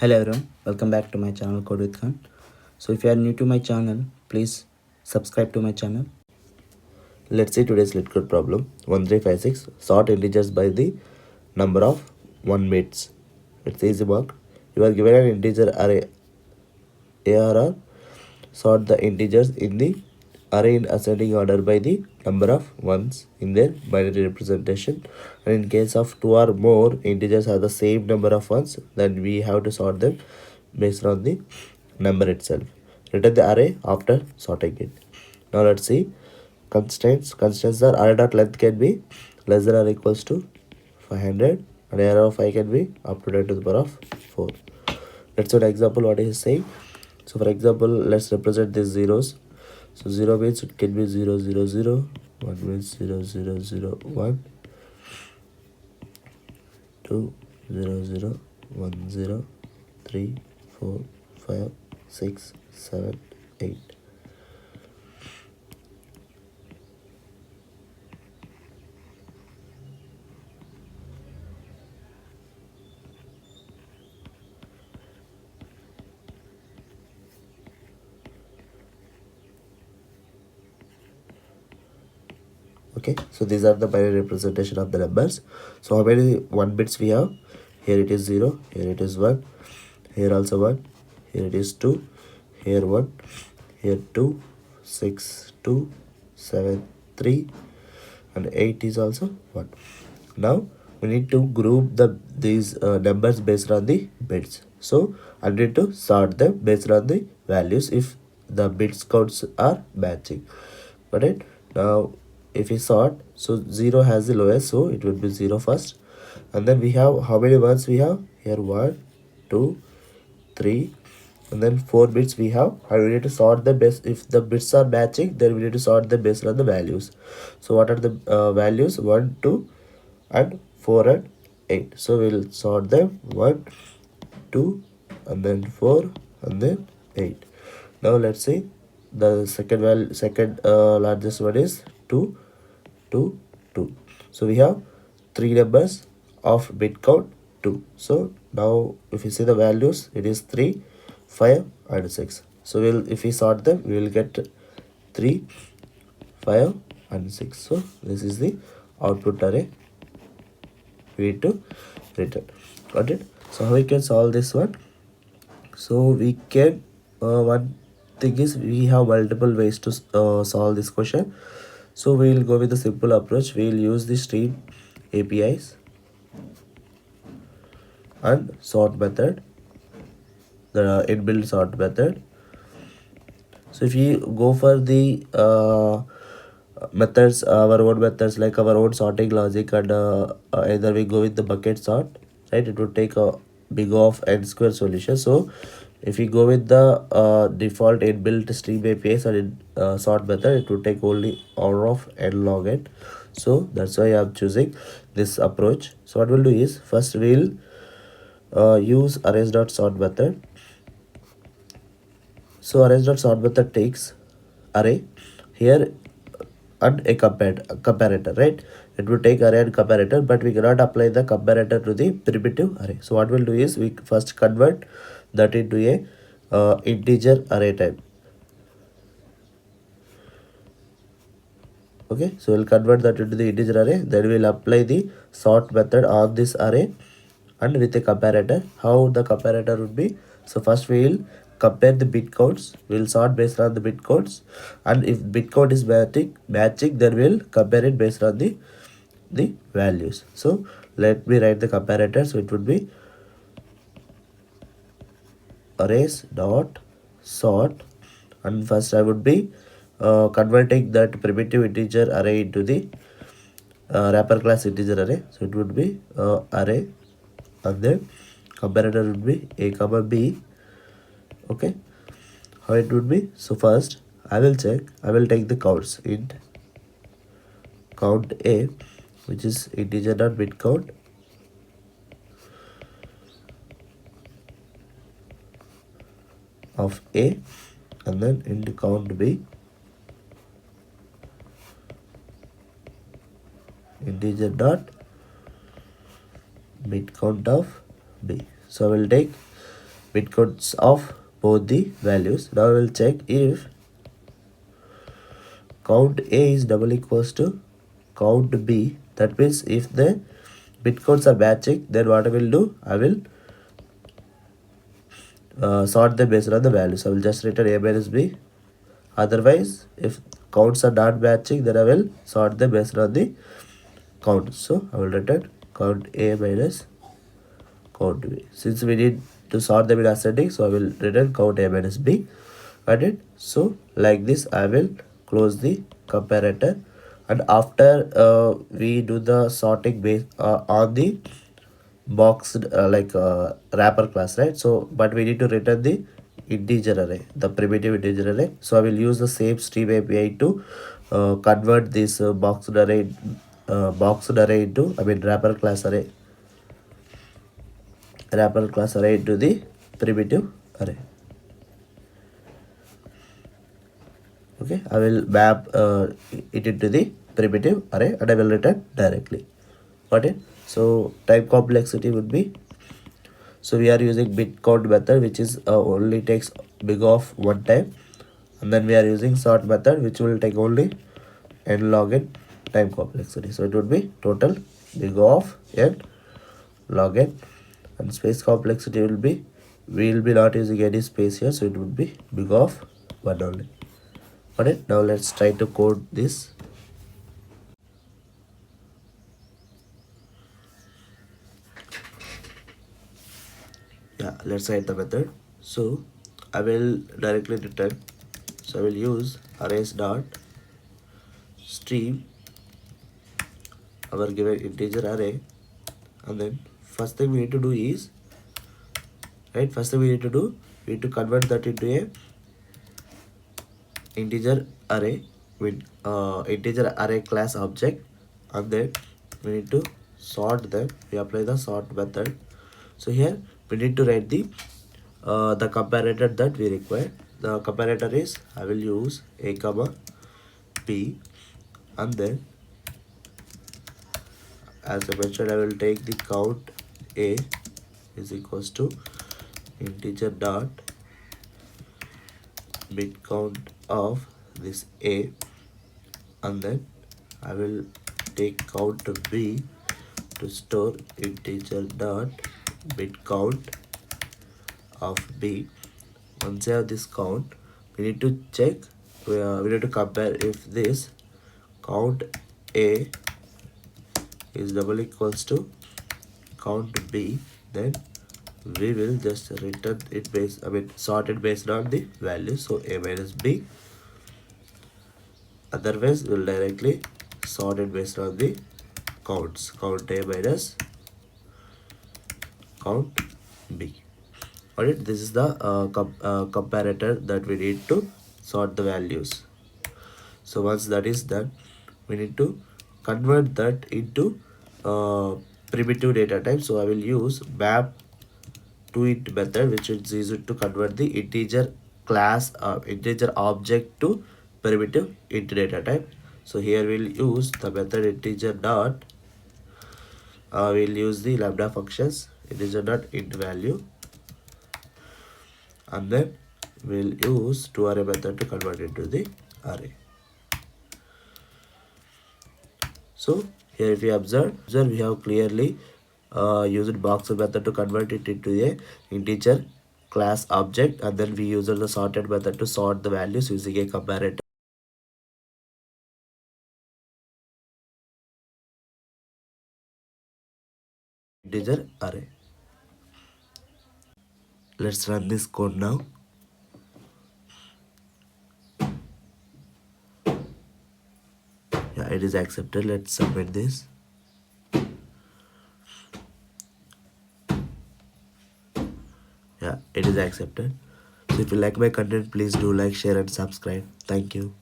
Hello everyone, welcome back to my channel Code with Khan. So if you are new to my channel, please subscribe to my channel. Let's see today's LeetCode problem. 1356. Sort integers by the number of 1 bits. It's easy work. You are given an integer array ARR. Sort the integers in the array in ascending order by the number of ones in their binary representation. And in case of 2 or more integers have the same number of ones, then we have to sort them based on the number itself. Return the array after sorting it. Now let's see constraints. Constraints are array.length can be less than or equals to 500 and array of 5 can be up to 10 to the power of 4. Let's see an example what is saying. So for example, let's represent these zeros. So 0 means it can be 0 0 0, 1 means 0 0 0 1, 2 0 0 1 0, 3 4 5 6 7 8. Okay, so these are the binary representation of the numbers. So how many 1 bits we have? Here it is 0, here it is 1, here also 1, here it is 2, here 1, here 2, 6, 2, 7, 3, and 8 is also 1. Now we need to group these numbers based on the bits. So I need to sort them based on the values if the bits counts are matching. Got it? Now if we sort, so 0 has the lowest, so it would be 0 first. And then we have how many ones we have? Here 1, 2, 3, and then 4 bits we have, and we need to sort the best. If the bits are matching, then we need to sort them based on the values. So what are the values? 1, 2, and 4 and 8. So we'll sort them 1, 2, and then 4, and then 8. Now let's see the second largest one is 2, 2, 2. So we have 3 numbers of bit count 2. So now if you see the values, it is 3, 5, and 6. So if we sort them, we will get 3, 5, and 6. So this is the output array we need to return. Got it? So how we can solve this one? So we can one thing is we have multiple ways to solve this question. So we will go with the simple approach. We will use the stream APIs and sort method, the inbuilt sort method. So if you go for the methods, our own methods, like our own sorting logic, and either we go with the bucket sort, right? It would take a big of n square solution. So if we go with the default inbuilt stream APIs and sort method, it would take only order of n log n. So that's why I'm choosing this approach. So what we'll do is first we'll use arrays.sort method. So arrays.sort method takes array here and a comparator, right? It will take array and comparator, but we cannot apply the comparator to the primitive array. So what we'll do is we first convert that into a integer array type. Okay, so we'll convert that into the integer array. Then we'll apply the sort method on this array and with a comparator. How the comparator would be? So first we will compare the bit counts. We'll sort based on the bit counts, and if bit count is matching, then we'll compare it based on the values. So let me write the comparator. So it would be arrays dot sort, and first I would be converting that primitive integer array into the wrapper class integer array. So it would be array, and then comparator would be a comma b. Okay, how it would be? So first I will take the counts int count a, which is integer.bitCount, of a, and then int count b, integer dot bit count of b. So I will take bit codes of both the values. Now we will check if count A is double equals to count B. That means if the bit codes are matching, then what I will do, I will sort them based on the values. I will just return A minus B. Otherwise, if counts are not matching, then I will sort them based on the count. So I will return count A minus count B. Since we need to sort them in ascending, so I will return count A minus B. Got it? So like this, I will close the comparator, and after we do the sorting based on the boxed wrapper class, right? So but we need to return the integer array, the primitive integer array. So I will use the same stream API to convert this boxed array into, I mean, wrapper class array into the primitive array. Okay, I will map it into the primitive array, and I will return directly. Got it? So type complexity would be, so we are using bit count method, which is only takes big of one time, and then we are using sort method, which will take only n log n time complexity. So it would be total big of n log n, and space complexity will be, we will be not using any space here, so it would be big of 1 only. Got it? Now let's try to code this. Yeah, let's write the method. So I will directly return, so I will use arrays dot stream our given integer array, and then first thing we need to do is, right, we need to convert that into a integer array with integer array class object, and then we need to sort them. We apply the sort method. So here we need to write the comparator that we require. The comparator is, I will use a comma b, and then as I mentioned, I will take the count a is equals to integer dot bit count of this a, and then I will take count b to store integer dot bit count of b. Once I have this count, we need to check, we need to compare if this count a is double equals to count b, then we will just return it based, I mean, sort it based on the value. So a minus b. Otherwise, we'll directly sort it based on the counts. Count a minus count b. Alright, this is the comparator that we need to sort the values. So once that is done, we need to convert that into primitive data type. So I will use map to int method, which is used to convert the integer class integer object to primitive int data type. So here we'll use the method integer dot we'll use the lambda functions integer dot int value, and then we'll use toArray method to convert it to the array. So here if you observe we have clearly used box method to convert it into a integer class object, and then we used the sorted method to sort the values using a comparator integer array. Let's run this code now. Yeah, it is accepted. Let's submit this. Yeah, it is accepted. So if you like my content, please do like, share and subscribe. Thank you.